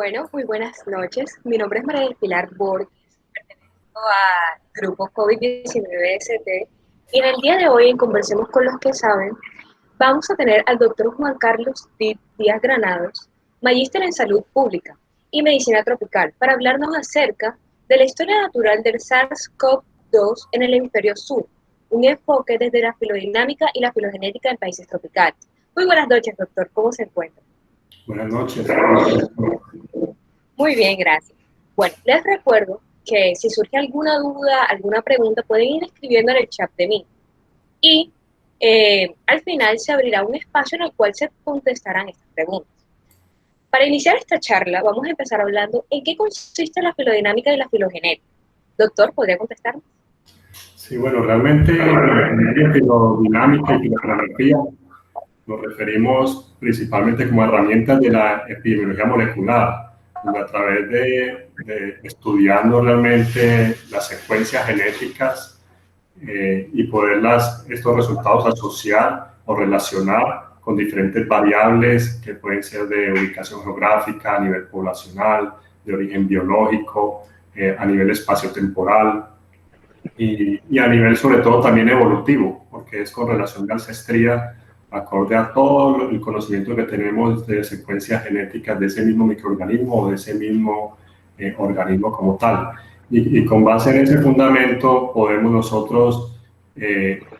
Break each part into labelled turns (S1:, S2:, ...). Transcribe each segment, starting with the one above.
S1: Bueno, muy buenas noches. Mi nombre es María del Pilar Borges, pertenezco al grupo COVID-19 ST y en el día de hoy, en Conversemos con los que saben, vamos a tener al doctor Juan Carlos Díaz Granados, magíster en salud pública y medicina tropical, para hablarnos acerca de la historia natural del SARS-CoV-2 en el hemisferio sur, un enfoque desde la filodinámica y la filogenética en países tropicales. Muy buenas noches, doctor. ¿Cómo se encuentra?
S2: Buenas noches. ¿Cómo estás?
S1: Muy bien, gracias. Bueno, les recuerdo que si surge alguna duda, alguna pregunta, pueden ir escribiendo en el chat de mí. Y al final se abrirá un espacio en el cual se contestarán estas preguntas. Para iniciar esta charla, vamos a empezar hablando en qué consiste la filodinámica y la filogenética. Doctor, ¿podría contestar?
S2: Sí, bueno, realmente en filodinámica y filogeografía nos referimos principalmente como herramientas de la epidemiología molecular, donde a través de estudiando realmente las secuencias genéticas y poderlas, estos resultados asociar o relacionar con diferentes variables que pueden ser de ubicación geográfica, a nivel poblacional, de origen biológico, a nivel espaciotemporal y a nivel sobre todo también evolutivo, porque es con relación de ancestría, acorde a todo el conocimiento que tenemos de secuencias genéticas de ese mismo microorganismo o de ese mismo organismo como tal. Y con base en ese fundamento podemos nosotros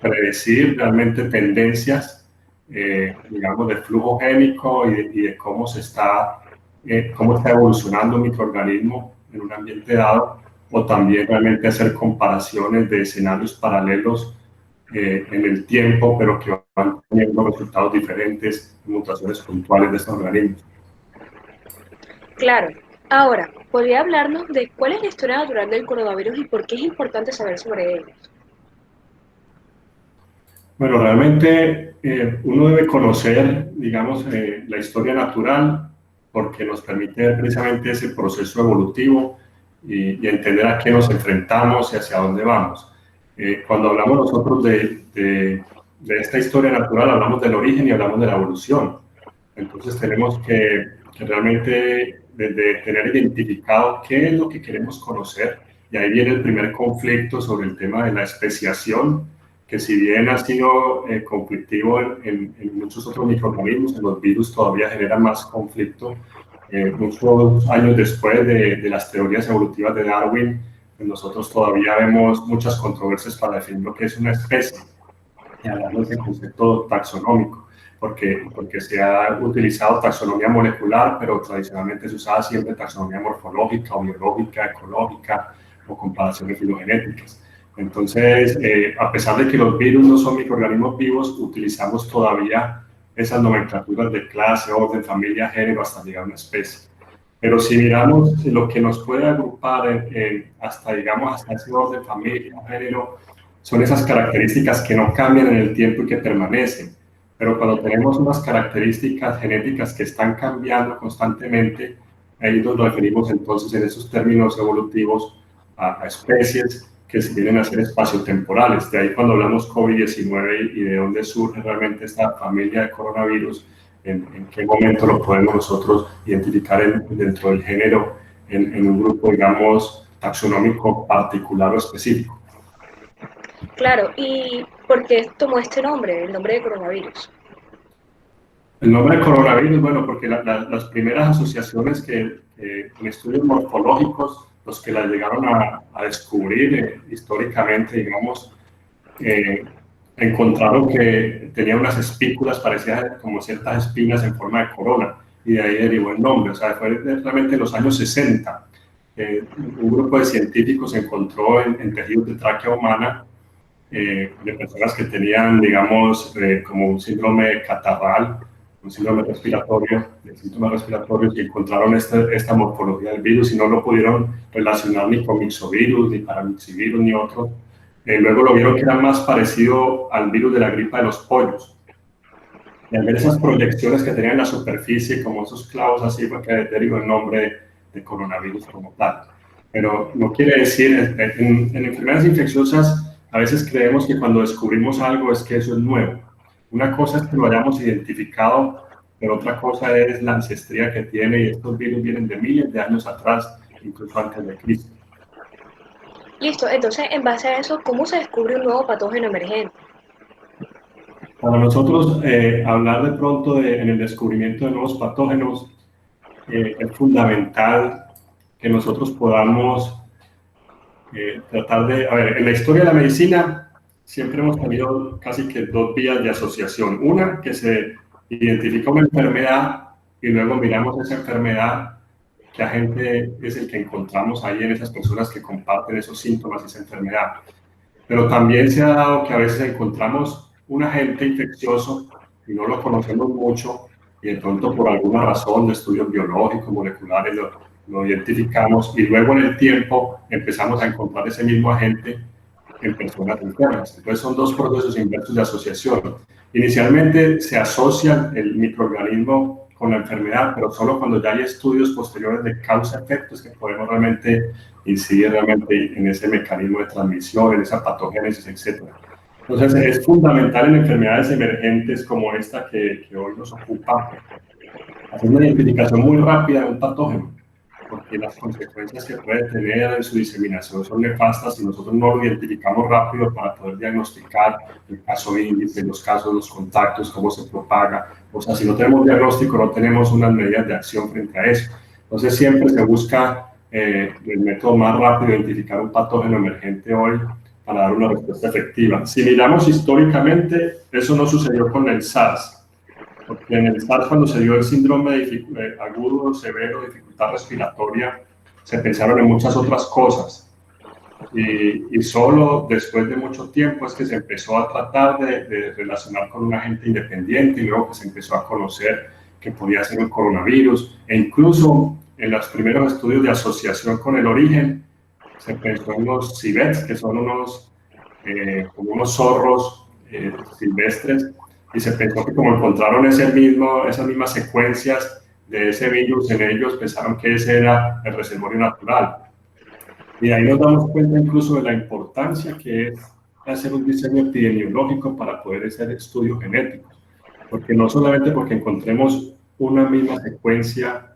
S2: predecir realmente tendencias, digamos, de flujo génico y de cómo cómo está evolucionando un microorganismo en un ambiente dado, o también realmente hacer comparaciones de escenarios paralelos en el tiempo, pero que van teniendo resultados diferentes, mutaciones puntuales de estos organismos.
S1: Claro. Ahora, ¿podría hablarnos de cuál es la historia natural del coronavirus y por qué es importante saber sobre ellos?
S2: Bueno, realmente uno debe conocer, digamos, la historia natural porque nos permite ver precisamente ese proceso evolutivo y entender a qué nos enfrentamos y hacia dónde vamos. Cuando hablamos nosotros de esta historia natural, hablamos del origen y hablamos de la evolución. Entonces tenemos que realmente de tener identificado qué es lo que queremos conocer, y ahí viene el primer conflicto sobre el tema de la especiación, que si bien ha sido conflictivo en muchos otros microorganismos, en los virus todavía genera más conflicto. Muchos años después de las teorías evolutivas de Darwin, pues nosotros todavía vemos muchas controversias para definir lo que es una especie, y hablando de ese concepto taxonómico, porque se ha utilizado taxonomía molecular, pero tradicionalmente se usaba siempre taxonomía morfológica o biológica, ecológica o comparaciones filogenéticas. Entonces, a pesar de que los virus no son microorganismos vivos, utilizamos todavía esas nomenclaturas de clase, orden, familia, género, hasta llegar a una especie. Pero si miramos lo que nos puede agrupar hasta, digamos, hasta ese orden, familia, género, son esas características que no cambian en el tiempo y que permanecen. Pero cuando tenemos unas características genéticas que están cambiando constantemente, ahí nos referimos entonces en esos términos evolutivos a especies que se vienen a ser espaciotemporales. De ahí cuando hablamos COVID-19 y de dónde surge realmente esta familia de coronavirus, en qué momento lo podemos nosotros identificar dentro del género en un grupo, digamos, taxonómico particular o específico.
S1: Claro, ¿y por qué tomó este nombre, el nombre de coronavirus?
S2: El nombre de coronavirus, bueno, porque las primeras asociaciones que en estudios morfológicos, los que la llegaron a descubrir históricamente, digamos, encontraron que tenía unas espículas parecidas como ciertas espinas en forma de corona, y de ahí derivó el nombre. O sea, fue realmente en los años 60. Un grupo de científicos encontró en tejidos de tráquea humana de personas que tenían, digamos, como un síndrome catarral, un síndrome respiratorio, de síntomas respiratorios, y encontraron esta morfología del virus y no lo pudieron relacionar ni con mixovirus, ni paramixivirus, ni otro. Luego lo vieron que era más parecido al virus de la gripa de los pollos. Y al ver esas proyecciones que tenían en la superficie, como esos clavos así, fue que derivó el nombre de coronavirus como tal. Pero no quiere decir, en enfermedades infecciosas, a veces creemos que cuando descubrimos algo es que eso es nuevo. Una cosa es que lo hayamos identificado, pero otra cosa es la ancestría que tiene, y estos virus vienen de miles de años atrás, incluso antes de Cristo.
S1: Listo, entonces en base a eso, ¿cómo se descubre un nuevo patógeno emergente?
S2: Para nosotros, hablar de pronto en el descubrimiento de nuevos patógenos, es fundamental que nosotros podamos tratar de, a ver, en la historia de la medicina siempre hemos tenido casi que dos vías de asociación. Una, que se identifica una enfermedad y luego miramos esa enfermedad, qué agente es el que encontramos ahí en esas personas que comparten esos síntomas y esa enfermedad. Pero también se ha dado que a veces encontramos un agente infeccioso y no lo conocemos mucho, y de pronto por alguna razón de estudios biológicos, moleculares, lo identificamos, y luego en el tiempo empezamos a encontrar ese mismo agente en personas enfermas. Entonces son dos procesos inversos de asociación. Inicialmente se asocia el microorganismo con la enfermedad, pero solo cuando ya hay estudios posteriores de causa-efectos que podemos realmente incidir realmente en ese mecanismo de transmisión, en esa patogénesis, etc. Entonces es fundamental en enfermedades emergentes como esta que hoy nos ocupa, hacer una identificación muy rápida de un patógeno, porque las consecuencias que puede tener en su diseminación son nefastas si nosotros no lo identificamos rápido para poder diagnosticar el caso índice, los casos, los contactos, cómo se propaga. O sea, si no tenemos diagnóstico, no tenemos unas medidas de acción frente a eso. Entonces siempre se busca el método más rápido de identificar un patógeno emergente hoy para dar una respuesta efectiva. Si miramos históricamente, eso no sucedió con el SARS. Porque en el SARS, cuando se dio el síndrome agudo, severo, dificultad respiratoria, se pensaron en muchas otras cosas. Y solo después de mucho tiempo es que se empezó a tratar de relacionar con un agente independiente, y luego que se empezó a conocer que podía ser un coronavirus. E incluso en los primeros estudios de asociación con el origen, se pensó en los civets, que son como unos zorros silvestres, y se pensó que como encontraron esas mismas secuencias de ese virus en ellos, pensaron que ese era el reservorio natural. Y ahí nos damos cuenta incluso de la importancia que es hacer un diseño epidemiológico para poder hacer estudios genéticos, porque no solamente porque encontremos una misma secuencia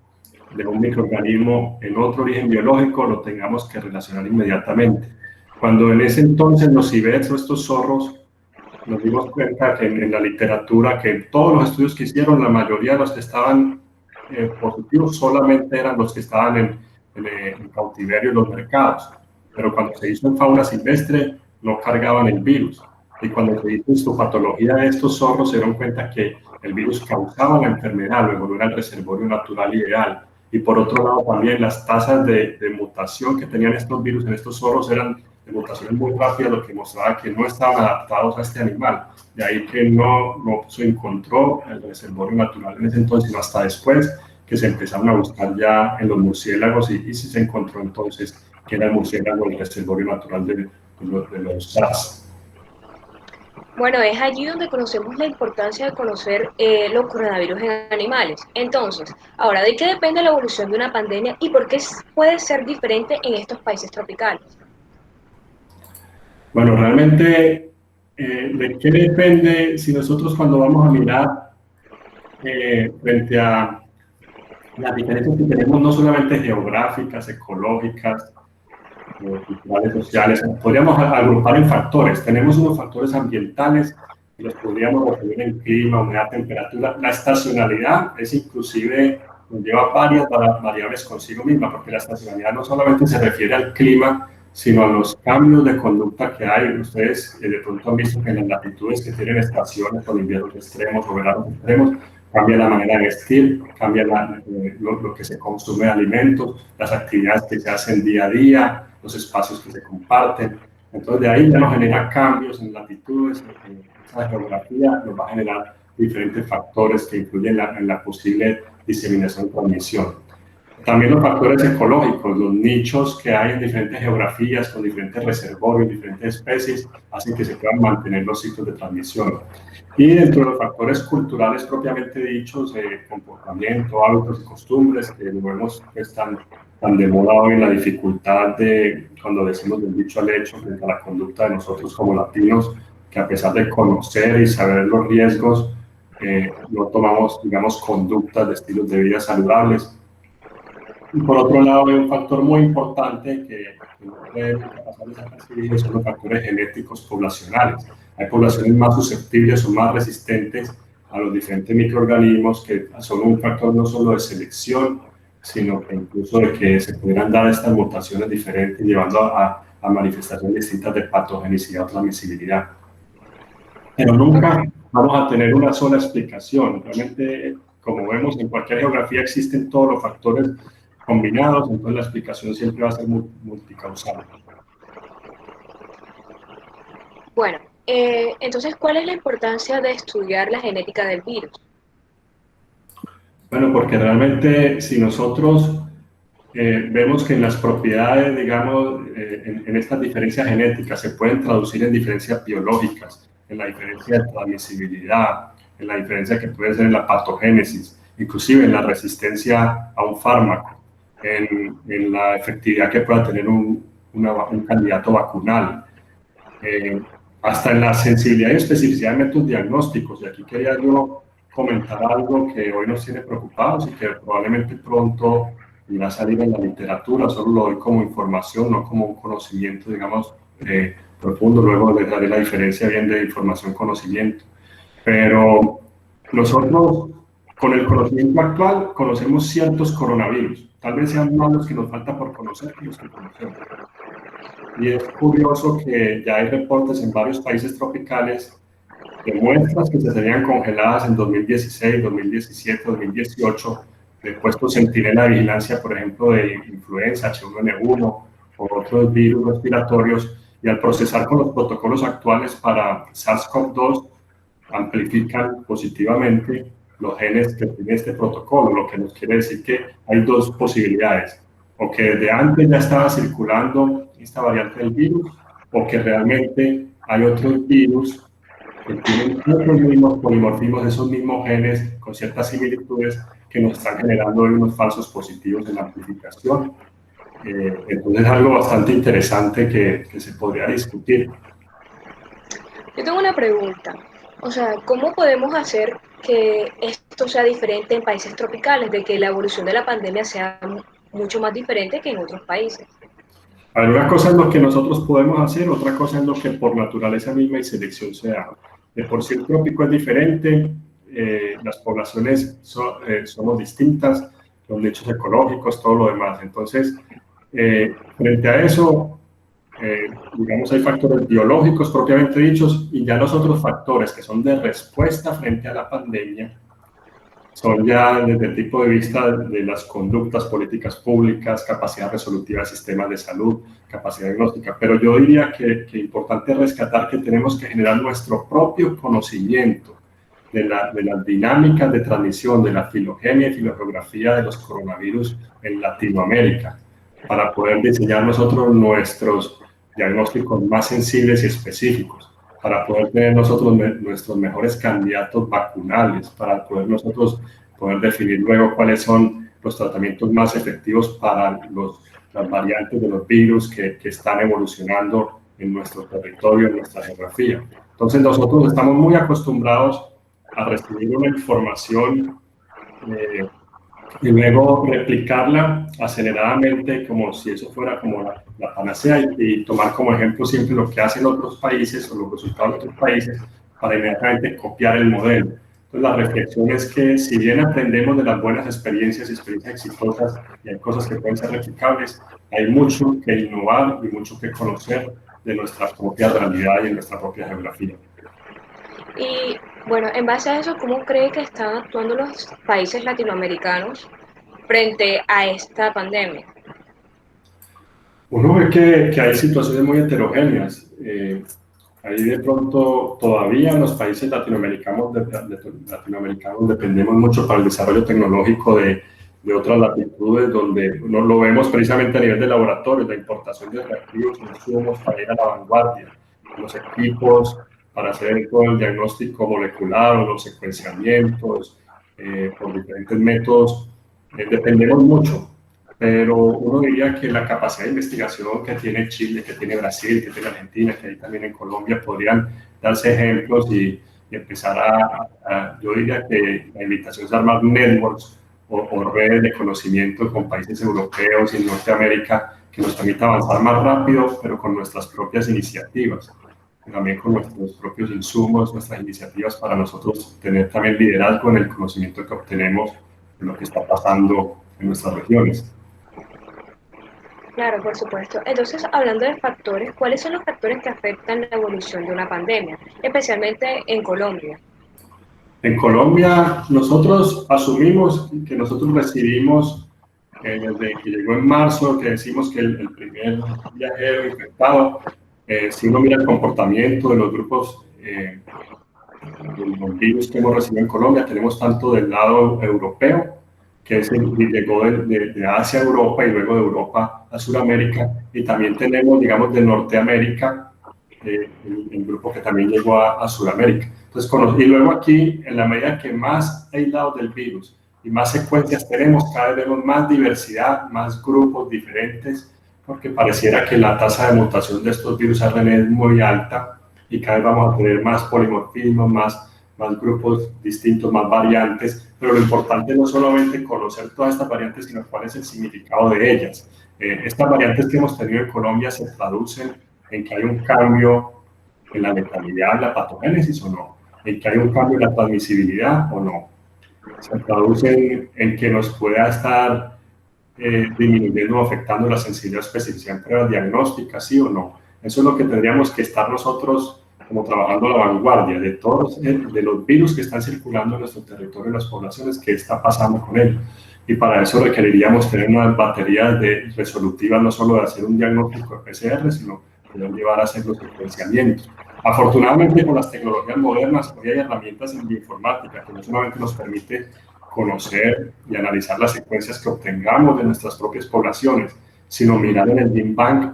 S2: de un microorganismo en otro origen biológico lo tengamos que relacionar inmediatamente. Cuando en ese entonces los civets o estos zorros, nos dimos cuenta que en la literatura, que en todos los estudios que hicieron, la mayoría de los que estaban positivos solamente eran los que estaban en cautiverio en los mercados. Pero cuando se hizo en fauna silvestre, no cargaban el virus. Y cuando se hizo histopatología de estos zorros, se dieron cuenta que el virus causaba la enfermedad, luego no era el reservorio natural ideal. Y por otro lado, también las tasas de mutación que tenían estos virus en estos zorros eran de mutaciones muy rápidas, lo que mostraba que no estaban adaptados a este animal. De ahí que no se encontró el reservorio natural en ese entonces, sino hasta después que se empezaron a buscar ya en los murciélagos, y sí se encontró entonces que era el murciélago el reservorio natural de los SARS.
S1: Bueno, es allí donde conocemos la importancia de conocer los coronavirus en animales. Entonces, ahora, ¿de qué depende la evolución de una pandemia y por qué puede ser diferente en estos países tropicales?
S2: Bueno, realmente, ¿de qué depende? Si nosotros cuando vamos a mirar frente a las diferencias que tenemos, no solamente geográficas, ecológicas, culturales, sociales, podríamos agrupar en factores. Tenemos unos factores ambientales y los podríamos resumir en clima, humedad, temperatura. La estacionalidad es inclusive, nos lleva varias variables consigo misma, porque la estacionalidad no solamente se refiere al clima, sino a los cambios de conducta que hay. Ustedes de pronto han visto que en las latitudes que tienen estaciones con inviernos extremos o veranos extremos, cambia la manera de vestir, cambia lo que se consume de alimentos, las actividades que se hacen día a día, los espacios que se comparten. Entonces de ahí ya nos genera cambios en latitudes, en esa geografía nos va a generar diferentes factores que influyen en la posible diseminación y transmisión. También los factores ecológicos, los nichos que hay en diferentes geografías, con diferentes reservorios, diferentes especies, hacen que se puedan mantener los ciclos de transmisión. Y dentro de los factores culturales propiamente dichos, comportamiento, hábitos y costumbres, que lo vemos que están tan de moda hoy en la dificultad de, cuando decimos del dicho al hecho, frente a la conducta de nosotros como latinos, que a pesar de conocer y saber los riesgos, no tomamos, digamos, conductas de estilos de vida saludables. Y por otro lado, hay un factor muy importante que no puede nunca pasar desapercibido, son los factores genéticos poblacionales. Hay poblaciones más susceptibles o más resistentes a los diferentes microorganismos que son un factor no solo de selección, sino que incluso de que se pudieran dar estas mutaciones diferentes, llevando a manifestaciones distintas de patogenicidad o transmisibilidad. Pero nunca vamos a tener una sola explicación. Realmente, como vemos, en cualquier geografía existen todos los factores combinados, entonces la explicación siempre va a ser multicausal.
S1: Bueno, entonces, ¿cuál es la importancia de estudiar la genética del virus?
S2: Bueno, porque realmente si nosotros vemos que en las propiedades, digamos, en estas diferencias genéticas se pueden traducir en diferencias biológicas, en la diferencia de transmisibilidad, en la diferencia que puede ser en la patogénesis, inclusive en la resistencia a un fármaco, en la efectividad que pueda tener un candidato vacunal, hasta en la sensibilidad y especificidad de métodos diagnósticos. Y aquí quería yo comentar algo que hoy nos tiene preocupados y que probablemente pronto irá a salir en la literatura. Solo lo doy como información, no como un conocimiento, digamos, profundo. Luego les daré la diferencia bien de información-conocimiento. Pero nosotros, con el conocimiento actual, conocemos ciertos coronavirus. Tal vez sean más los que nos falta por conocer que los que conocemos. Y es curioso que ya hay reportes en varios países tropicales de muestras que se serían congeladas en 2016, 2017, 2018, de puestos centinela de vigilancia, por ejemplo, de influenza, H1N1 o otros virus respiratorios, y al procesar con los protocolos actuales para SARS-CoV-2, amplifican positivamente los genes que tiene este protocolo, lo que nos quiere decir que hay dos posibilidades: o que desde antes ya estaba circulando esta variante del virus, o que realmente hay otros virus que tienen otros mismos polimorfismos, esos mismos genes con ciertas similitudes que nos están generando unos falsos positivos en la amplificación. Entonces es algo bastante interesante que se podría discutir.
S1: Yo tengo una pregunta. O sea, ¿cómo podemos hacer que esto sea diferente en países tropicales, de que la evolución de la pandemia sea mucho más diferente que en otros países?
S2: A ver, una cosa es lo que nosotros podemos hacer, otra cosa es lo que por naturaleza misma y selección se da. De por sí el trópico es diferente, las poblaciones somos distintas, los nichos ecológicos, todo lo demás. Entonces, frente a eso, digamos, hay factores biológicos propiamente dichos, y ya los otros factores que son de respuesta frente a la pandemia son ya desde el tipo de vista de las conductas políticas públicas, capacidad resolutiva de sistemas de salud, capacidad diagnóstica. Pero yo diría que importante rescatar que tenemos que generar nuestro propio conocimiento de las dinámicas de transmisión, de la filogenia y filogeografía de los coronavirus en Latinoamérica, para poder diseñar nosotros nuestros diagnósticos más sensibles y específicos, para poder tener nosotros nuestros mejores candidatos vacunales, para poder nosotros poder definir luego cuáles son los tratamientos más efectivos para las variantes de los virus que están evolucionando en nuestro territorio, en nuestra geografía. Entonces nosotros estamos muy acostumbrados a recibir una información y luego replicarla aceleradamente como si eso fuera como la panacea, y tomar como ejemplo siempre lo que hacen otros países o los resultados de otros países para inmediatamente copiar el modelo. Entonces la reflexión es que si bien aprendemos de las buenas experiencias y experiencias exitosas y hay cosas que pueden ser replicables, hay mucho que innovar y mucho que conocer de nuestra propia realidad y de nuestra propia geografía.
S1: Y bueno, en base a eso, ¿cómo cree que están actuando los países latinoamericanos frente a esta pandemia?
S2: Uno ve que hay situaciones muy heterogéneas. Ahí de pronto todavía los países latinoamericanos dependemos mucho para el desarrollo tecnológico de otras latitudes, donde no lo vemos precisamente a nivel de laboratorio, la importación de reactivos, insumos para ir a la vanguardia, los equipos para hacer todo el diagnóstico molecular o los secuenciamientos por diferentes métodos. Dependemos mucho, pero uno diría que la capacidad de investigación que tiene Chile, que tiene Brasil, que tiene Argentina, que hay también en Colombia, podrían darse ejemplos, y y empezar yo diría que la invitación es a armar networks o redes de conocimiento con países europeos y Norteamérica que nos permita avanzar más rápido, pero con nuestras propias iniciativas, también con nuestros propios insumos, nuestras iniciativas para nosotros tener también liderazgo en el conocimiento que obtenemos de lo que está pasando en nuestras regiones.
S1: Claro, por supuesto. Entonces, hablando de factores, ¿cuáles son los factores que afectan la evolución de una pandemia, especialmente en Colombia?
S2: En Colombia, nosotros asumimos que nosotros recibimos, desde que llegó en marzo, que decimos que el primer viajero infectado, si uno mira el comportamiento de los grupos de los virus que hemos recibido en Colombia, tenemos tanto del lado europeo, que es el que llegó de Asia a Europa y luego de Europa a Sudamérica, y también tenemos, digamos, de Norteamérica, el grupo que también llegó a Sudamérica. Entonces, y luego aquí, en la medida que más aislados del virus y más secuencias tenemos, cada vez vemos más diversidad, más grupos diferentes, porque pareciera que la tasa de mutación de estos virus ARN es muy alta y cada vez vamos a tener más polimorfismo, más grupos distintos, más variantes, pero lo importante no es solamente conocer todas estas variantes, sino cuál es el significado de ellas. Estas variantes que hemos tenido en Colombia se traducen en que hay un cambio en la letalidad, en la patogénesis o no, en que hay un cambio en la transmisibilidad o no. Se traducen en que nos pueda estar disminuyendo o afectando la sensibilidad o especificidad en pruebas diagnósticas, sí o no. Eso es lo que tendríamos que estar nosotros como trabajando a la vanguardia de todos de los virus que están circulando en nuestro territorio, en las poblaciones, qué está pasando con ellos. Y para eso requeriríamos tener unas baterías resolutivas, no solo de hacer un diagnóstico de PCR, sino poder llevar a hacer los secuenciamientos. Afortunadamente, con las tecnologías modernas, hoy hay herramientas en bioinformática que no solamente nos permite conocer y analizar las secuencias que obtengamos de nuestras propias poblaciones, sino mirar en el Big Bang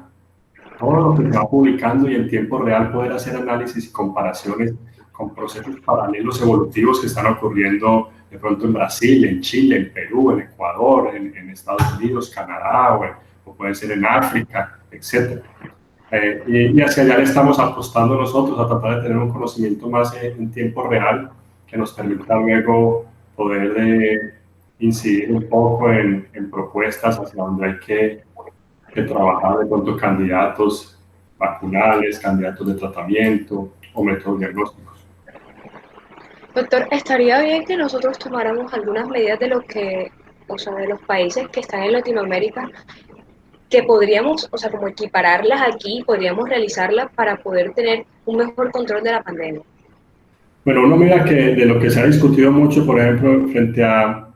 S2: todo lo que se va publicando y en tiempo real poder hacer análisis y comparaciones con procesos paralelos evolutivos que están ocurriendo de pronto en Brasil, en Chile, en Perú, en Ecuador, en Estados Unidos, Canadá, o puede ser en África, etc. Y hacia allá le estamos apostando nosotros a tratar de tener un conocimiento más en tiempo real que nos permita luego poder incidir un poco en propuestas hacia donde hay que trabajar de pronto candidatos vacunales, candidatos de tratamiento o métodos diagnósticos.
S1: Doctor, estaría bien que nosotros tomáramos algunas medidas de lo que, o sea, de los países que están en Latinoamérica, que podríamos, o sea, como equipararlas aquí, podríamos realizarlas para poder tener un mejor control de la pandemia.
S2: Bueno, uno mira que de lo que se ha discutido mucho, por ejemplo, frente a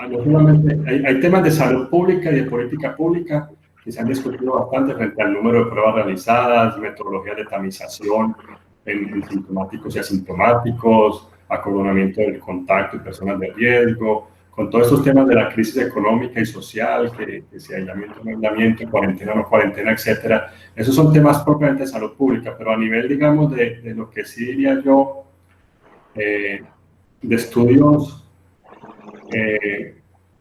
S2: no solamente, hay temas de salud pública y de política pública que se han discutido bastante frente al número de pruebas realizadas, metodologías de tamización en sintomáticos y asintomáticos, acordonamiento del contacto y personas de riesgo, con todos estos temas de la crisis económica y social, que si aislamiento, no aislamiento, cuarentena, no cuarentena, etcétera. Esos son temas propiamente de salud pública, pero a nivel, digamos, de lo que sí diría yo, de estudios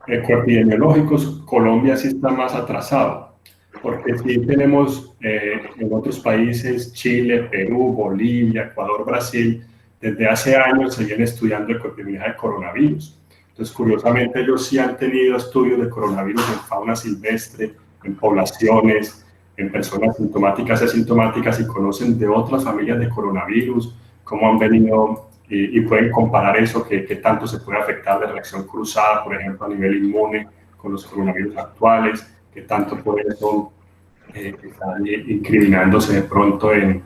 S2: ecoepidemiológicos, Colombia sí está más atrasado, porque sí tenemos en otros países, Chile, Perú, Bolivia, Ecuador, Brasil, desde hace años se viene estudiando ecoepidemiología de coronavirus. Entonces, curiosamente, ellos sí han tenido estudios de coronavirus en fauna silvestre, en poblaciones, en personas sintomáticas y asintomáticas, y conocen de otras familias de coronavirus, cómo han venido y pueden comparar eso, que tanto se puede afectar de reacción cruzada, por ejemplo, a nivel inmune con los coronavirus actuales, que tanto puede eso estar incriminándose de pronto en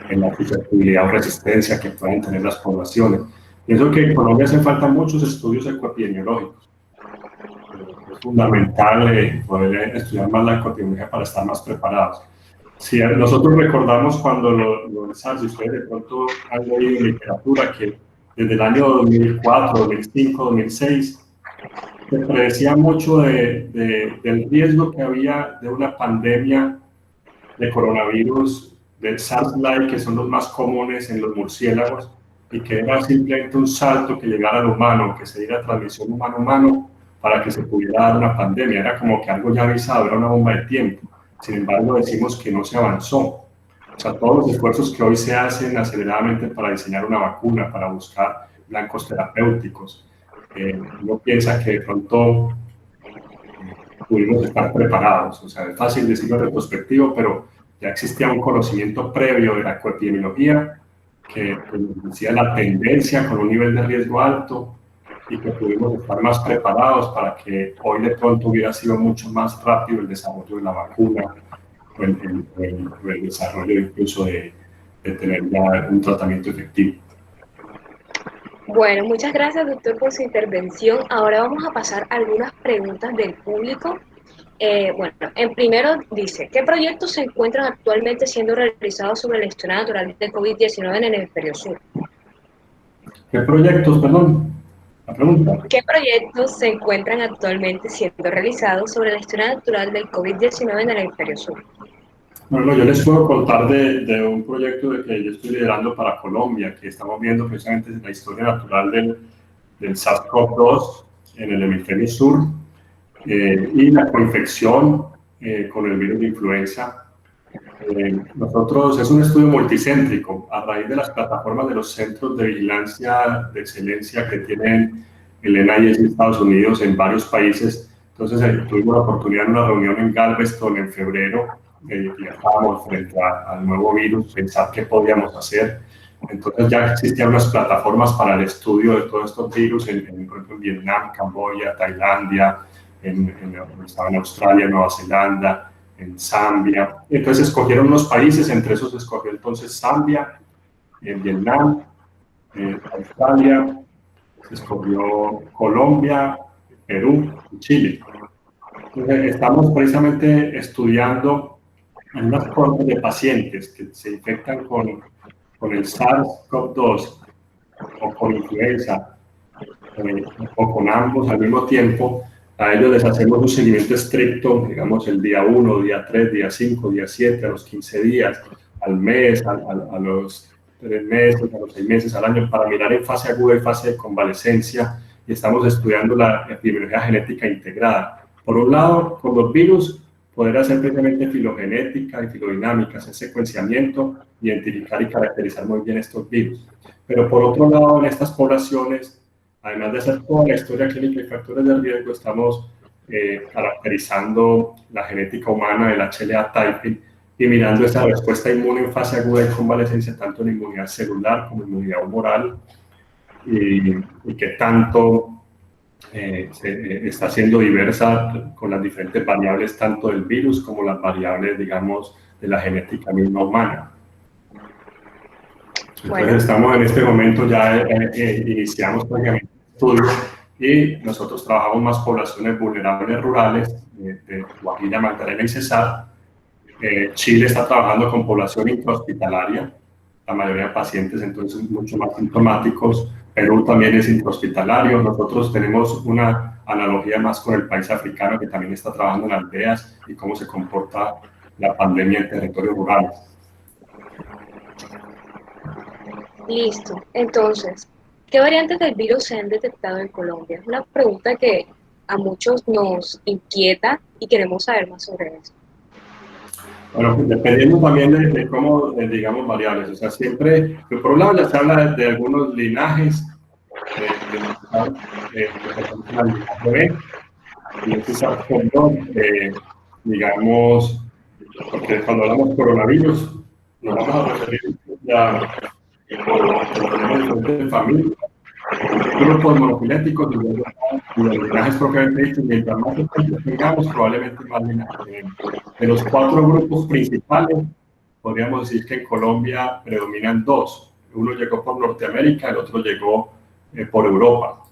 S2: la susceptibilidad o resistencia que pueden tener las poblaciones. Pienso que en Colombia hacen falta muchos estudios ecoepidemiológicos. Es fundamental poder estudiar más la ecoepidemiología para estar más preparados. Si nosotros recordamos cuando lo SARS, y ustedes de pronto han leído en literatura que desde el año 2004, 2005, 2006, se predecía mucho del riesgo que había de una pandemia de coronavirus, del SARS-like, que son los más comunes en los murciélagos, y que era simplemente un salto que llegara al humano, que se diera transmisión humano-humano para que se pudiera dar una pandemia. Era como que algo ya avisado, era una bomba de tiempo. Sin embargo, decimos que no se avanzó. O sea, todos los esfuerzos que hoy se hacen aceleradamente para diseñar una vacuna, para buscar blancos terapéuticos, uno piensa que de pronto pudimos estar preparados. O sea, es fácil decirlo en retrospectivo, pero ya existía un conocimiento previo de la epidemiología que decía la tendencia con un nivel de riesgo alto y que pudimos estar más preparados para que hoy de pronto hubiera sido mucho más rápido el desarrollo de la vacuna o el desarrollo incluso de tener ya un tratamiento efectivo.
S1: Bueno, muchas gracias, doctor, por su intervención. Ahora vamos a pasar a algunas preguntas del público. Bueno, en primero dice, ¿qué proyectos se encuentran actualmente siendo realizados sobre la historia natural del COVID-19 en el hemisferio sur?
S2: ¿Qué proyectos, perdón? La pregunta.
S1: ¿Qué proyectos se encuentran actualmente siendo realizados sobre la historia natural del COVID-19 en el hemisferio sur?
S2: Bueno, yo les puedo contar de un proyecto que yo estoy liderando para Colombia, que estamos viendo precisamente la historia natural del SARS-CoV-2 en el hemisferio sur y la coinfección con el virus de influenza. Nosotros, es un estudio multicéntrico a raíz de las plataformas de los centros de vigilancia de excelencia que tienen el NIH en Estados Unidos en varios países. Entonces tuvimos la oportunidad de una reunión en Galveston en febrero y estábamos frente al nuevo virus, pensar qué podíamos hacer. Entonces ya existían unas plataformas para el estudio de todos estos virus por ejemplo, en Vietnam, Camboya, Tailandia, en Australia, Nueva Zelanda, en Zambia. Entonces escogieron unos países, entre esos escogió entonces Zambia, Vietnam, Australia, se escogió Colombia, Perú y Chile. Entonces, estamos precisamente estudiando unas formas de pacientes que se infectan con el SARS-CoV-2 o con influenza o con ambos al mismo tiempo. A ellos les hacemos un seguimiento estricto, digamos el día 1, día 3, día 5, día 7, a los 15 días, al mes, a los 3 meses, a los 6 meses, al año, para mirar en fase aguda y fase de convalecencia, y estamos estudiando la epidemiología genética integrada. Por un lado, con los virus, poder hacer precisamente filogenética y filodinámica, hacer secuenciamiento, identificar y caracterizar muy bien estos virus. Pero por otro lado, en estas poblaciones, además de hacer toda la historia clínica y factores de riesgo, estamos caracterizando la genética humana del HLA typing y mirando esa respuesta inmune en fase aguda y convalecencia, tanto en inmunidad celular como en inmunidad humoral, y que tanto está siendo diversa con las diferentes variables, tanto del virus como las variables, digamos, de la genética misma humana. Entonces, bueno, estamos en este momento, ya iniciamos prácticamente estudio y nosotros trabajamos más poblaciones vulnerables rurales de Guajira, Magdalena y Cesar. Chile está trabajando con población intrahospitalaria, la mayoría de pacientes entonces mucho más sintomáticos. Perú también es intrahospitalario. Nosotros tenemos una analogía más con el país africano que también está trabajando en aldeas y cómo se comporta la pandemia en territorios rurales.
S1: Listo. Entonces, ¿qué variantes del virus se han detectado en Colombia? Es una pregunta que a muchos nos inquieta y queremos saber más sobre eso.
S2: Bueno, dependiendo también de cómo, digamos, variables. O sea, siempre, por un lado ya se habla de algunos linajes, y ese SARS-CoV-2, digamos, porque cuando hablamos de coronavirus, nos vamos a referir a de familia, grupos monofiléticos y los linajes propiamente dichos. Mientras más ejemplos tengamos, probablemente más linajes. De los 4 grupos principales, podríamos decir que en Colombia predominan 2. Uno llegó por Norteamérica, el otro llegó por Europa,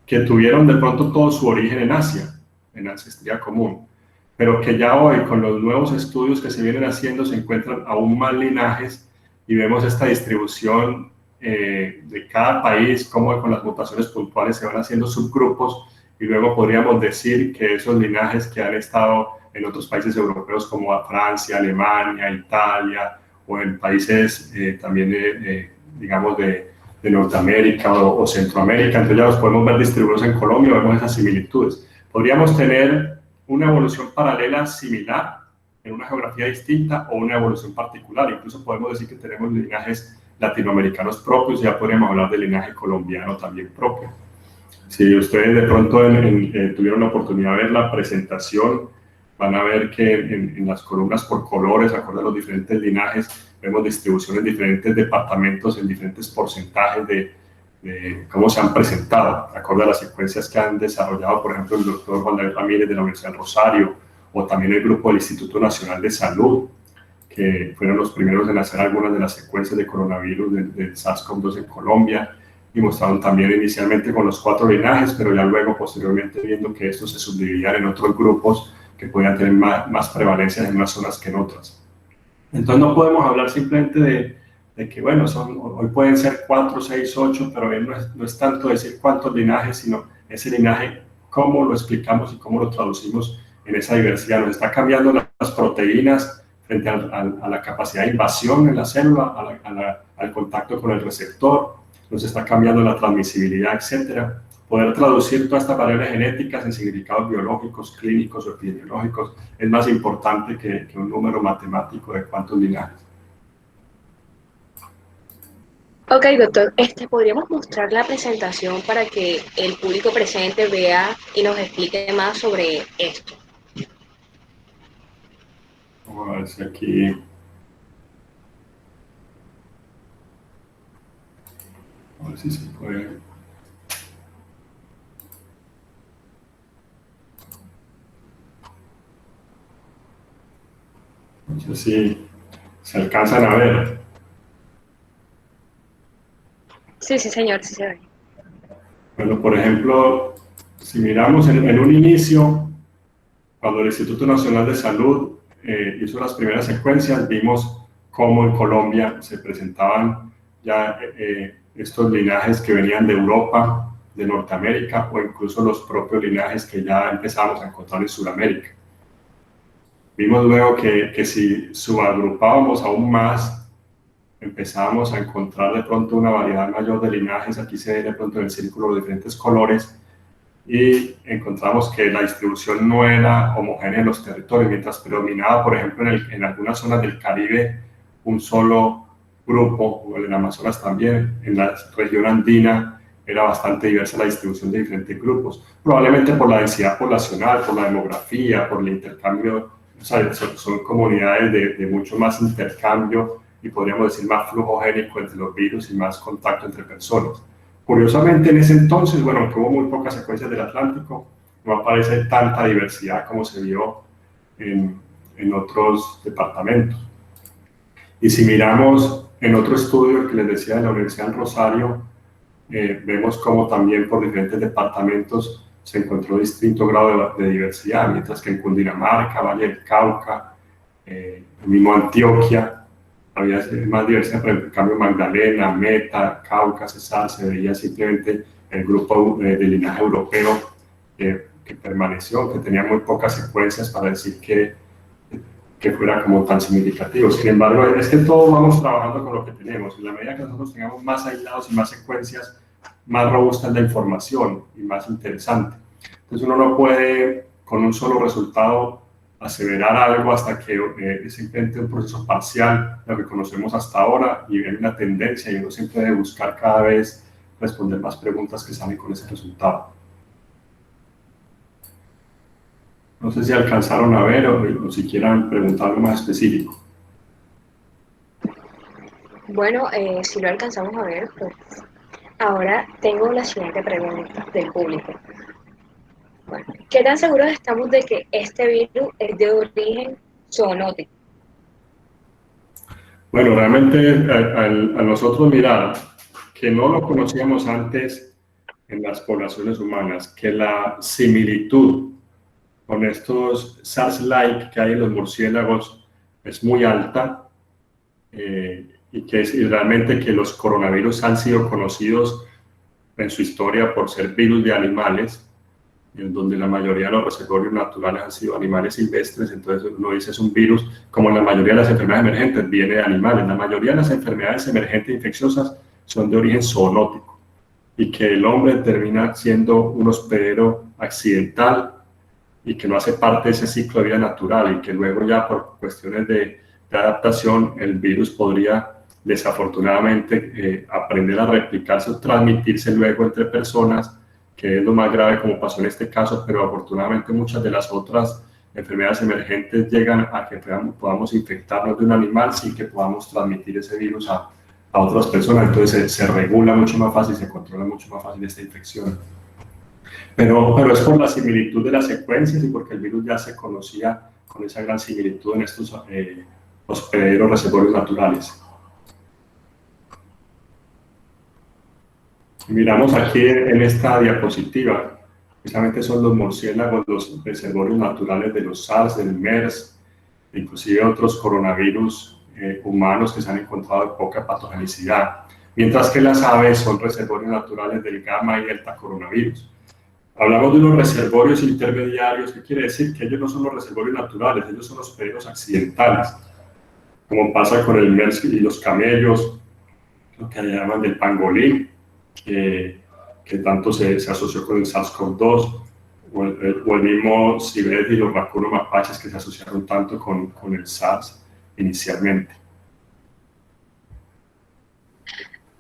S2: que tuvieron de pronto todo su origen en Asia, en ancestría común, pero que ya hoy, con los nuevos estudios que se vienen haciendo, se encuentran aún más linajes y vemos esta distribución de cada país, cómo con las mutaciones puntuales se van haciendo subgrupos, y luego podríamos decir que esos linajes que han estado en otros países europeos como Francia, Alemania, Italia, o en países también, digamos, de Norteamérica o Centroamérica, entonces ya los podemos ver distribuidos en Colombia, vemos esas similitudes. Podríamos tener una evolución paralela similar en una geografía distinta o una evolución particular. Incluso podemos decir que tenemos linajes latinoamericanos propios, ya podríamos hablar del linaje colombiano también propio. Si ustedes de pronto tuvieron la oportunidad de ver la presentación, van a ver que en las columnas por colores, acorde a los diferentes linajes, vemos distribuciones en diferentes departamentos, en diferentes porcentajes de cómo se han presentado, acorde a las secuencias que han desarrollado, por ejemplo, el doctor Juan David Ramírez de la Universidad del Rosario, o también el grupo del Instituto Nacional de Salud, que fueron los primeros en hacer algunas de las secuencias de coronavirus del SARS-CoV-2 en Colombia, y mostraron también inicialmente con los 4 linajes, pero ya luego, posteriormente, viendo que estos se subdividían en otros grupos que podían tener más prevalencia en unas zonas que en otras. Entonces no podemos hablar simplemente de que, bueno, hoy pueden ser 4, 6, 8, pero no es tanto decir cuántos linajes, sino ese linaje, cómo lo explicamos y cómo lo traducimos en esa diversidad. Nos está cambiando las proteínas frente a la capacidad de invasión en la célula, al contacto con el receptor, nos está cambiando la transmisibilidad, etcétera. Poder traducir todas estas variables genéticas en significados biológicos, clínicos o epidemiológicos es más importante que un número matemático de cuántos linajes.
S1: Ok, doctor, ¿podríamos mostrar la presentación para que el público presente vea y nos explique más sobre esto?
S2: Vamos a ver si aquí... A ver si se puede... No sé si se alcanzan a ver.
S1: Sí, señor, sí se ve.
S2: Bueno, por ejemplo, si miramos en un inicio, cuando el Instituto Nacional de Salud hizo las primeras secuencias, vimos cómo en Colombia se presentaban ya estos linajes que venían de Europa, de Norteamérica, o incluso los propios linajes que ya empezamos a encontrar en Sudamérica. Vimos luego que si subagrupábamos aún más, empezábamos a encontrar de pronto una variedad mayor de linajes. Aquí se ve de pronto en el círculo de diferentes colores, y encontramos que la distribución no era homogénea en los territorios, mientras predominaba, por ejemplo, en algunas zonas del Caribe un solo grupo, o en el Amazonas también. En la región andina era bastante diversa la distribución de diferentes grupos, probablemente por la densidad poblacional, por la demografía, por el intercambio. O sea, son comunidades de mucho más intercambio y podríamos decir más flujo génico entre los virus y más contacto entre personas. Curiosamente, en ese entonces, bueno, aunque hubo muy pocas secuencias del Atlántico, no aparece tanta diversidad como se vio en otros departamentos. Y si miramos en otro estudio que les decía de la Universidad del Rosario, vemos cómo también por diferentes departamentos se encontró distinto grado de diversidad, mientras que en Cundinamarca, Valle del Cauca, el mismo Antioquia, había más diversidad. Pero en cambio Magdalena, Meta, Cauca, Cesar, se veía simplemente el grupo de linaje europeo que permaneció, que tenía muy pocas secuencias para decir que fuera como tan significativo. Sin embargo, es que todos vamos trabajando con lo que tenemos. En la medida que nosotros tengamos más aislados y más secuencias, más robusta es la información y más interesante. Entonces uno no puede con un solo resultado aseverar algo hasta que es simplemente un proceso parcial de lo que conocemos hasta ahora, y hay una tendencia, y uno siempre debe buscar cada vez responder más preguntas que salen con ese resultado. No sé si alcanzaron a ver o si quieran preguntar algo más específico.
S1: Bueno, si lo alcanzamos a ver, pues ahora tengo la siguiente pregunta del público. Bueno, ¿qué tan seguros estamos de que este virus es de origen zoonótico?
S2: Bueno, realmente a nosotros mirar que no lo conocíamos antes en las poblaciones humanas, que la similitud con estos SARS-like que hay en los murciélagos es muy alta, y realmente que los coronavirus han sido conocidos en su historia por ser virus de animales, en donde la mayoría de los reservorios naturales han sido animales silvestres. Entonces uno dice es un virus, como la mayoría de las enfermedades emergentes, viene de animales. La mayoría de las enfermedades emergentes infecciosas son de origen zoonótico, y que el hombre termina siendo un hospedero accidental y que no hace parte de ese ciclo de vida natural y que luego ya por cuestiones de adaptación el virus podría desafortunadamente aprender a replicarse o transmitirse luego entre personas, que es lo más grave como pasó en este caso, pero afortunadamente muchas de las otras enfermedades emergentes llegan a que podamos infectarnos de un animal sin que podamos transmitir ese virus a otras personas, entonces se regula mucho más fácil, se controla mucho más fácil esta infección. Pero es por la similitud de las secuencias y porque el virus ya se conocía con esa gran similitud en estos hospederos reservorios naturales. Miramos aquí en esta diapositiva, precisamente son los murciélagos, los reservorios naturales de los SARS, del MERS, inclusive otros coronavirus humanos que se han encontrado de poca patogenicidad, mientras que las aves son reservorios naturales del gamma y delta coronavirus. Hablamos de unos reservorios intermediarios, ¿qué quiere decir? Que ellos no son los reservorios naturales, ellos son los hospederos accidentales, como pasa con el MERS y los camellos, lo que llaman del pangolín, que tanto se asoció con el SARS-CoV-2, o el mismo civet y los vacunos mapaches que se asociaron tanto con el SARS inicialmente.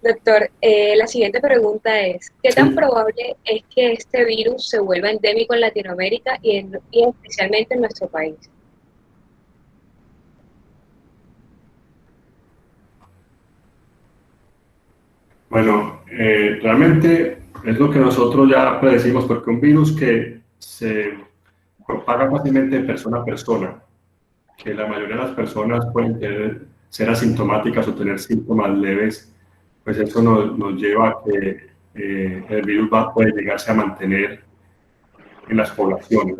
S1: Doctor, la siguiente pregunta es, ¿qué tan probable es que este virus se vuelva endémico en Latinoamérica y especialmente en nuestro país?
S2: Bueno, realmente es lo que nosotros ya predecimos, porque un virus que se propaga fácilmente de persona a persona, que la mayoría de las personas pueden ser asintomáticas o tener síntomas leves, pues eso nos lleva a que el virus puede llegarse a mantener en las poblaciones.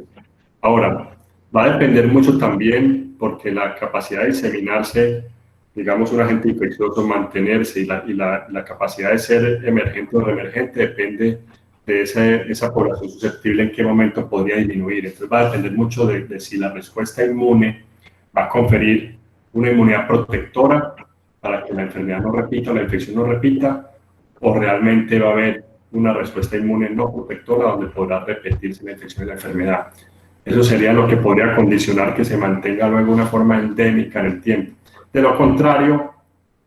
S2: Ahora, va a depender mucho también porque la capacidad de diseminarse, digamos, un agente infeccioso, mantenerse y la capacidad de ser emergente o reemergente depende de esa población susceptible en qué momento podría disminuir. Entonces va a depender mucho de si la respuesta inmune va a conferir una inmunidad protectora para que la enfermedad no repita, la infección no repita, o realmente va a haber una respuesta inmune no protectora donde podrá repetirse la infección de la enfermedad. Eso sería lo que podría condicionar que se mantenga luego una forma endémica en el tiempo. De lo contrario,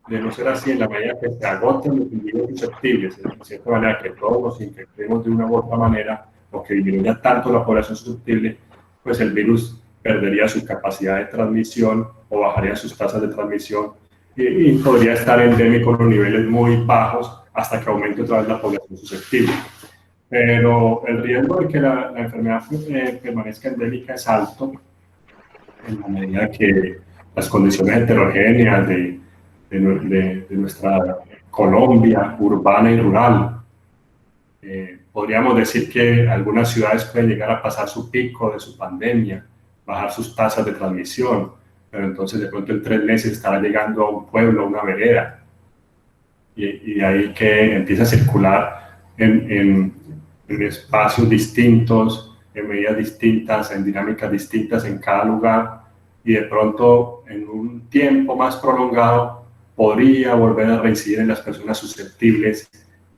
S2: de no ser así, en la medida que se agoten los individuos susceptibles, de cierta manera que todos nos infectemos de una u otra manera, o que disminuya tanto la población susceptible, pues el virus perdería su capacidad de transmisión o bajaría sus tasas de transmisión y podría estar endémico en niveles muy bajos hasta que aumente otra vez la población susceptible. Pero el riesgo de que la enfermedad permanezca endémica es alto en la medida que las condiciones heterogéneas de nuestra Colombia urbana y rural. Podríamos decir que algunas ciudades pueden llegar a pasar su pico de su pandemia, bajar sus tasas de transmisión, pero entonces de pronto en 3 meses estará llegando a un pueblo, a una vereda, y de ahí que empieza a circular en espacios distintos, en medidas distintas, en dinámicas distintas en cada lugar, y de pronto en un tiempo más prolongado podría volver a reincidir en las personas susceptibles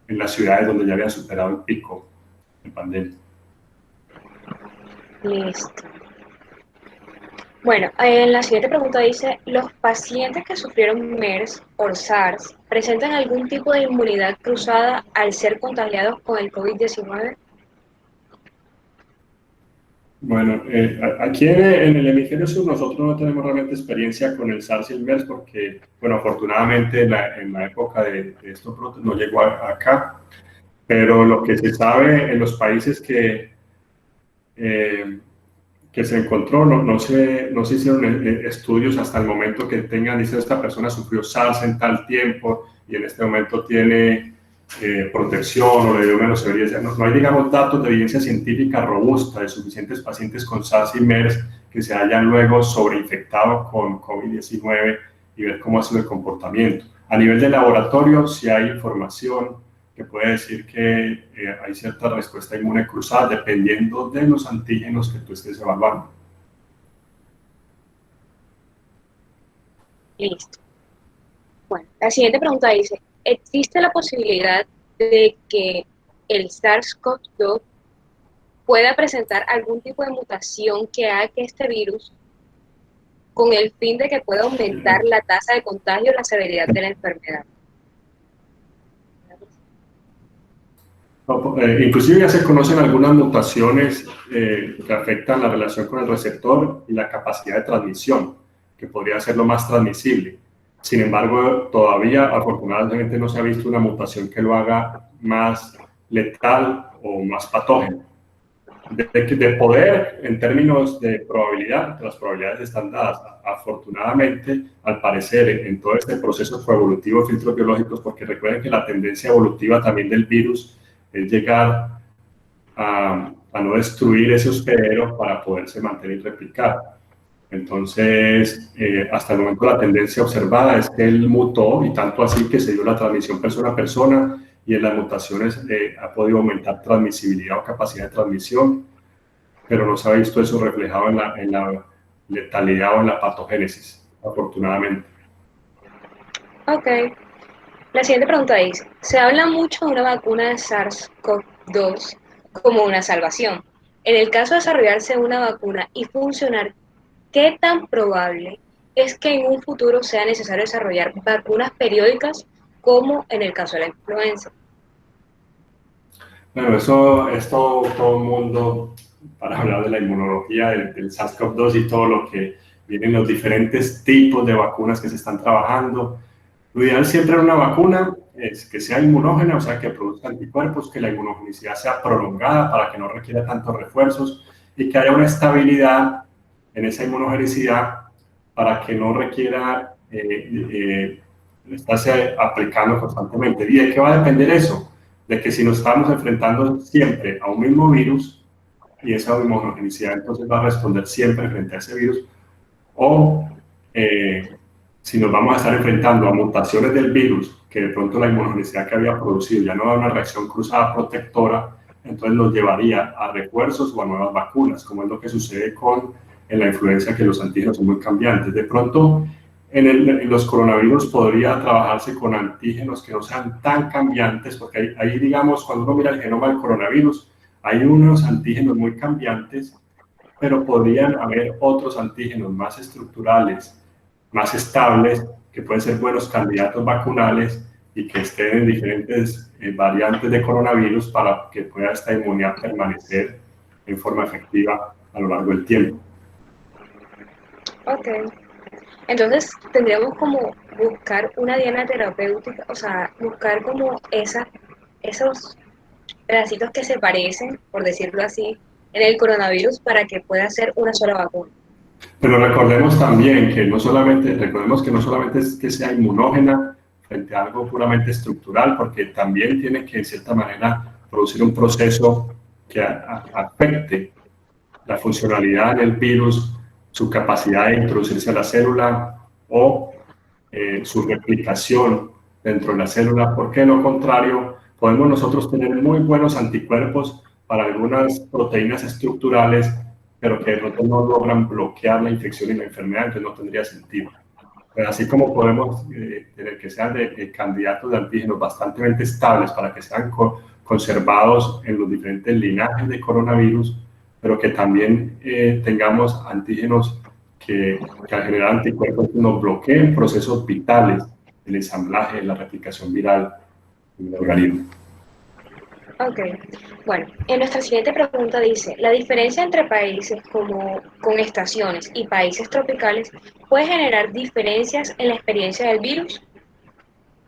S2: en las ciudades donde ya habían superado el pico de pandemia.
S1: Listo. Bueno, en la siguiente pregunta dice, ¿los pacientes que sufrieron MERS o SARS presentan algún tipo de inmunidad cruzada al ser contagiados con el COVID-19?
S2: Bueno, aquí en el hemisferio sur nosotros no tenemos realmente experiencia con el SARS y el MERS porque, bueno, afortunadamente en la época de estos brotes no llegó acá, pero lo que se sabe en los países que se encontró, no se hicieron estudios hasta el momento que dice esta persona sufrió SARS en tal tiempo y en este momento tiene protección o le dio menos severidad. No hay, digamos, datos de evidencia científica robusta de suficientes pacientes con SARS y MERS que se hayan luego sobreinfectado con COVID-19 y ver cómo ha sido el comportamiento. A nivel de laboratorio, sí hay información que puede decir que hay cierta respuesta inmune cruzada dependiendo de los antígenos que tú estés evaluando.
S1: Listo. Bueno, la siguiente pregunta dice, ¿existe la posibilidad de que el SARS-CoV-2 pueda presentar algún tipo de mutación que haga que este virus, con el fin de que pueda aumentar la tasa de contagio o la severidad de la enfermedad.
S2: Inclusive ya se conocen algunas mutaciones que afectan la relación con el receptor y la capacidad de transmisión, que podría ser lo más transmisible. Sin embargo, todavía afortunadamente no se ha visto una mutación que lo haga más letal o más patógeno. De poder, en términos de probabilidad, las probabilidades están dadas. Afortunadamente, al parecer, en todo este proceso coevolutivo de filtros biológicos, porque recuerden que la tendencia evolutiva también del virus es llegar a no destruir ese hospedero para poderse mantener y replicar. Entonces, hasta el momento la tendencia observada es que él mutó, y tanto así que se dio la transmisión persona a persona, y en las mutaciones ha podido aumentar transmisibilidad o capacidad de transmisión, pero no se ha visto eso reflejado en la letalidad o en la patogénesis, afortunadamente.
S1: Ok. La siguiente pregunta dice, se habla mucho de una vacuna de SARS-CoV-2 como una salvación. En el caso de desarrollarse una vacuna y funcionar, ¿qué tan probable es que en un futuro sea necesario desarrollar vacunas periódicas como en el caso de la influenza?
S2: Bueno, eso es todo un mundo para hablar de la inmunología del SARS-CoV-2 y todo lo que vienen los diferentes tipos de vacunas que se están trabajando. Lo ideal siempre en una vacuna es que sea inmunógena, o sea, que produzca anticuerpos, que la inmunogenicidad sea prolongada para que no requiera tantos refuerzos y que haya una estabilidad en esa inmunogenicidad para que no requiera estarse aplicando constantemente. ¿Y de qué va a depender eso? De que si nos estamos enfrentando siempre a un mismo virus y esa inmunogenicidad entonces va a responder siempre frente a ese virus, o si nos vamos a estar enfrentando a mutaciones del virus, que de pronto la inmunogenicidad que había producido ya no da una reacción cruzada protectora, entonces nos llevaría a refuerzos o a nuevas vacunas, como es lo que sucede en la influenza, que los antígenos son muy cambiantes. De pronto, en los coronavirus podría trabajarse con antígenos que no sean tan cambiantes, porque ahí, digamos, cuando uno mira el genoma del coronavirus, hay unos antígenos muy cambiantes, pero podrían haber otros antígenos más estructurales, más estables, que pueden ser buenos candidatos vacunales y que estén en diferentes variantes de coronavirus para que pueda esta inmunidad permanecer en forma efectiva a lo largo del tiempo.
S1: Ok. Entonces tendríamos como buscar una diana terapéutica, o sea, buscar como esos pedacitos que se parecen, por decirlo así, en el coronavirus para que pueda ser una sola vacuna.
S2: Pero recordemos también que no solamente, recordemos que no solamente es que sea inmunógena frente a algo puramente estructural, porque también tiene que, de cierta manera, producir un proceso que afecte la funcionalidad del virus, su capacidad de introducirse a la célula o su replicación dentro de la célula, porque de lo contrario podemos nosotros tener muy buenos anticuerpos para algunas proteínas estructurales, pero que de pronto no logran bloquear la infección y la enfermedad, entonces no tendría sentido. Pero así como podemos tener que sean de candidatos de antígenos bastante estables para que sean conservados en los diferentes linajes de coronavirus, pero que también tengamos antígenos que al generar anticuerpos nos bloqueen procesos vitales, el ensamblaje, la replicación viral en el organismo.
S1: Ok, bueno, en nuestra siguiente pregunta dice, ¿la diferencia entre países como con estaciones y países tropicales puede generar diferencias en la experiencia del virus?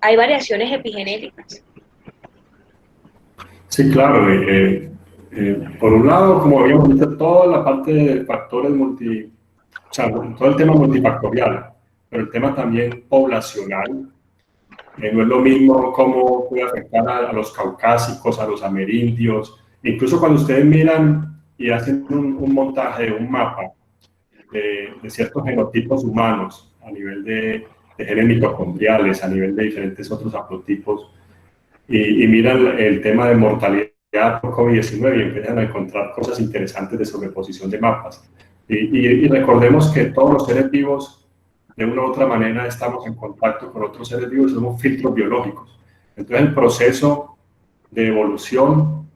S1: ¿Hay variaciones epigenéticas?
S2: Sí, claro. Por un lado, como habíamos visto, toda la parte de factores o sea, todo el tema multifactorial, pero el tema también poblacional. No es lo mismo cómo puede afectar a los caucásicos, a los amerindios. Incluso cuando ustedes miran y hacen un montaje de un mapa de ciertos genotipos humanos a nivel de genes mitocondriales, a nivel de diferentes otros haplotipos, y miran el tema de mortalidad por COVID-19 y empiezan a encontrar cosas interesantes de sobreposición de mapas. Y recordemos que todos los seres vivos, de una u otra manera, estamos en contacto con otros seres vivos, somos filtros biológicos. Entonces, el proceso de evolución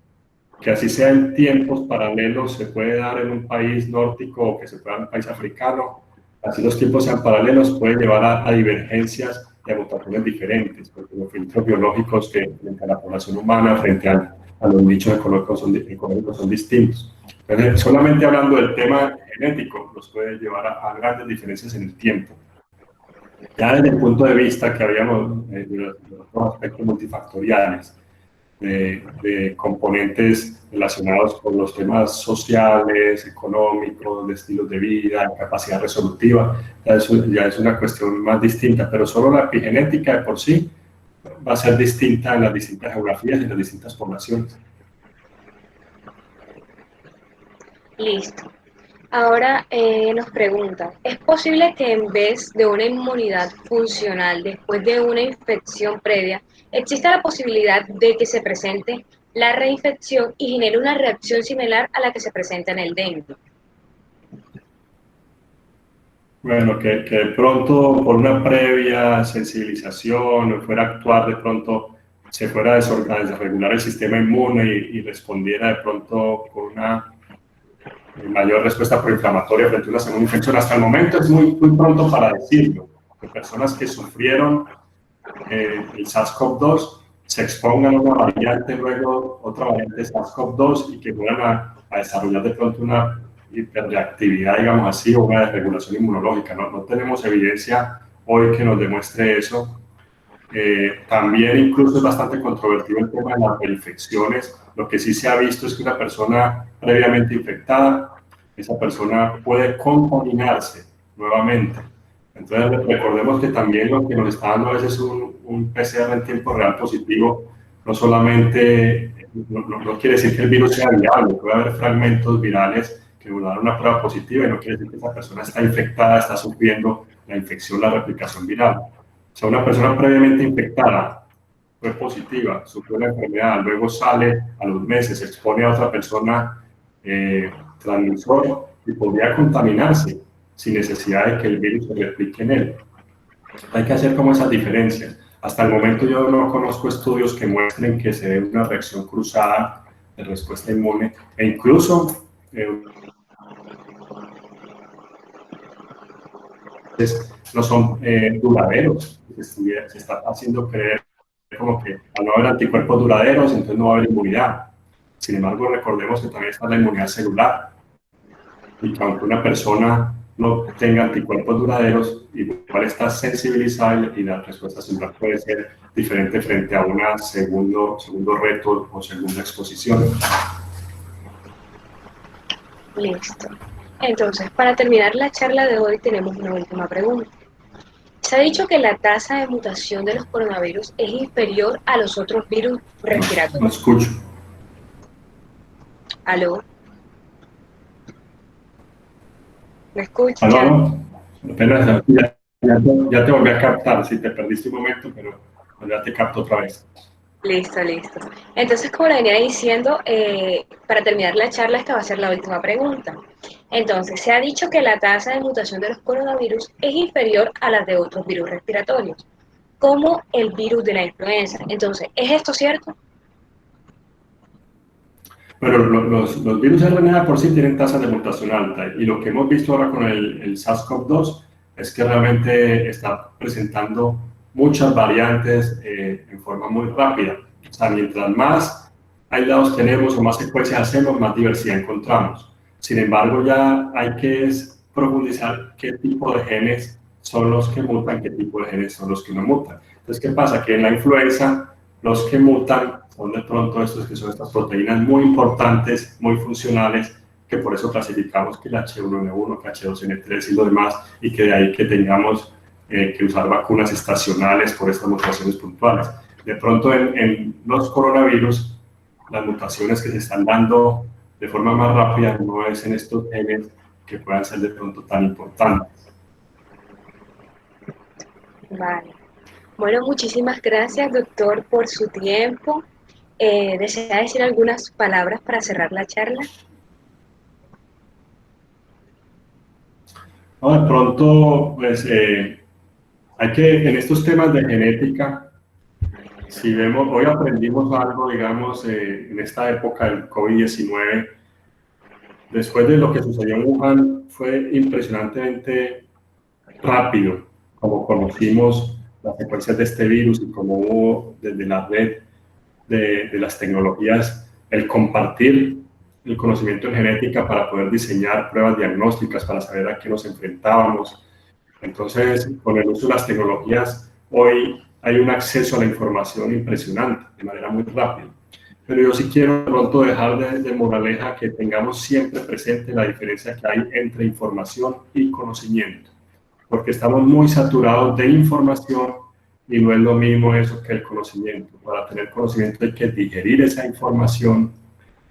S2: que así sea en tiempos paralelos, se puede dar en un país nórdico o que se pueda dar en un país africano, así los tiempos sean paralelos, puede llevar a divergencias y a mutaciones diferentes, porque los filtros biológicos que frente a la población humana, frente a los nichos económicos son distintos. Entonces, solamente hablando del tema genético, nos puede llevar a grandes diferencias en el tiempo. Ya desde el punto de vista que habíamos de los aspectos multifactoriales, de componentes relacionados con los temas sociales, económicos, de estilos de vida, capacidad resolutiva, ya es una cuestión más distinta, pero solo la epigenética de por sí va a ser distinta en las distintas geografías y en las distintas poblaciones.
S1: Listo. Ahora nos pregunta, ¿es posible que en vez de una inmunidad funcional después de una infección previa, exista la posibilidad de que se presente la reinfección y genere una reacción similar a la que se presenta en el dengue?
S2: Bueno, que de pronto por una previa sensibilización fuera a actuar de pronto, se fuera a desregular el sistema inmune y respondiera de pronto con una mayor respuesta proinflamatoria frente a una segunda infección. Hasta el momento es muy pronto para decirlo. Que personas que sufrieron el SARS-CoV-2 se expongan a una variante, luego otra variante de SARS-CoV-2 y que vuelvan a desarrollar de pronto una hiperreactividad, digamos así, o una desregulación inmunológica. No tenemos evidencia hoy que nos demuestre eso. También incluso es bastante controvertido el tema de las reinfecciones. Lo que sí se ha visto es que una persona previamente infectada, esa persona puede contaminarse nuevamente. Entonces recordemos que también lo que nos está dando a veces un PCR en tiempo real positivo, no solamente, no quiere decir que el virus sea viable, puede haber fragmentos virales que nos dan una prueba positiva y no quiere decir que esa persona está infectada, está sufriendo la infección, la replicación viral. O sea, una persona previamente infectada fue positiva, sufrió la enfermedad, luego sale a los meses, se expone a otra persona transmisor y podría contaminarse sin necesidad de que el virus se replique en él. Hay que hacer como esas diferencias. Hasta el momento yo no conozco estudios que muestren que se dé una reacción cruzada de respuesta inmune e incluso no son duraderos. Se está haciendo creer como que al no haber anticuerpos duraderos, entonces no va a haber inmunidad. Sin embargo, recordemos que también está la inmunidad celular y que aunque una persona no tenga anticuerpos duraderos, igual está sensibilizada y la respuesta celular puede ser diferente frente a un segundo reto o segunda exposición.
S1: Listo. Entonces, para terminar la charla de hoy tenemos una última pregunta. Se ha dicho que la tasa de mutación de los coronavirus es inferior a los otros virus respiratorios.
S2: No escucho.
S1: ¿Aló? ¿Me escuchas?
S2: ¿Aló? Apenas ya te volví a captar, sí, te perdiste un momento, pero ya te capto otra vez.
S1: Listo, listo. Entonces, como le venía diciendo, para terminar la charla, esta va a ser la última pregunta. Entonces, se ha dicho que la tasa de mutación de los coronavirus es inferior a la de otros virus respiratorios, como el virus de la influenza. Entonces, ¿es esto cierto?
S2: Bueno, los virus RNA por sí tienen tasas de mutación alta y lo que hemos visto ahora con el SARS-CoV-2 es que realmente está presentando muchas variantes en forma muy rápida. O sea, mientras más aislados tenemos o más secuencias hacemos, más diversidad encontramos. Sin embargo, ya hay que profundizar qué tipo de genes son los que mutan, qué tipo de genes son los que no mutan. Entonces, ¿qué pasa? Que en la influenza los que mutan son de pronto estos que son estas proteínas muy importantes, muy funcionales, que por eso clasificamos que el H1N1, que H2N3 y lo demás, y que de ahí que tengamos que usar vacunas estacionales por estas mutaciones puntuales. De pronto en los coronavirus, las mutaciones que se están dando de forma más rápida no es en estos genes que puedan ser de pronto tan importantes.
S1: Vale. Bueno, muchísimas gracias, doctor, por su tiempo. ¿Desea decir algunas palabras para cerrar la charla?
S2: No, de pronto, pues hay que, en estos temas de genética, Si vemos, hoy aprendimos algo, digamos, en esta época del COVID-19, después de lo que sucedió en Wuhan, fue impresionantemente rápido, como conocimos las secuencias de este virus y cómo hubo desde la red de las tecnologías el compartir el conocimiento en genética para poder diseñar pruebas diagnósticas, para saber a qué nos enfrentábamos. Entonces, con el uso de las tecnologías, hoy hay un acceso a la información impresionante, de manera muy rápida. Pero yo sí quiero pronto dejar de moraleja que tengamos siempre presente la diferencia que hay entre información y conocimiento, porque estamos muy saturados de información y no es lo mismo eso que el conocimiento. Para tener conocimiento hay que digerir esa información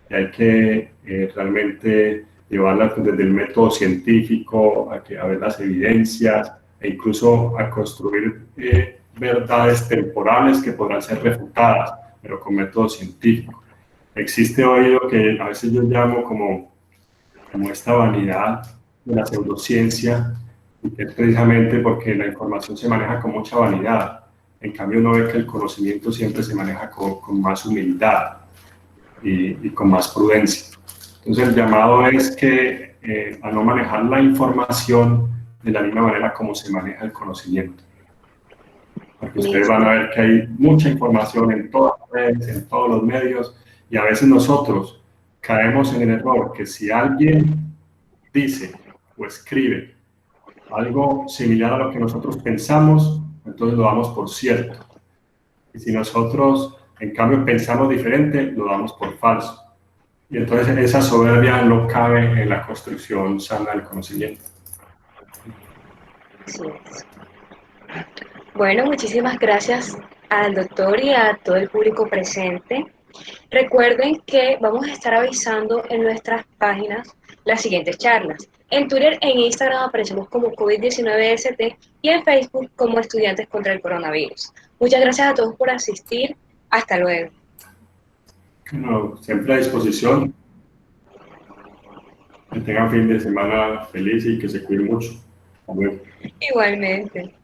S2: y hay que realmente llevarla desde el método científico a ver las evidencias e incluso a construir verdades temporales que podrán ser refutadas, pero con método científico. Existe hoy lo que a veces yo llamo como esta vanidad de la pseudociencia, y que es precisamente porque la información se maneja con mucha vanidad. En cambio, uno ve que el conocimiento siempre se maneja con más humildad y con más prudencia. Entonces, el llamado es que a no manejar la información de la misma manera como se maneja el conocimiento. Porque ustedes van a ver que hay mucha información en todas las redes, en todos los medios, y a veces nosotros caemos en el error que si alguien dice o escribe algo similar a lo que nosotros pensamos, entonces lo damos por cierto. Y si nosotros, en cambio, pensamos diferente, lo damos por falso. Y entonces esa soberbia no cabe en la construcción sana del conocimiento.
S1: Así es. Bueno, muchísimas gracias al doctor y a todo el público presente. Recuerden que vamos a estar avisando en nuestras páginas las siguientes charlas. En Twitter e Instagram aparecemos como COVID-19ST y en Facebook como Estudiantes contra el Coronavirus. Muchas gracias a todos por asistir. Hasta luego.
S2: Bueno, siempre a disposición. Que tengan fin de semana feliz y que se cuiden mucho. Hasta luego.
S1: Igualmente.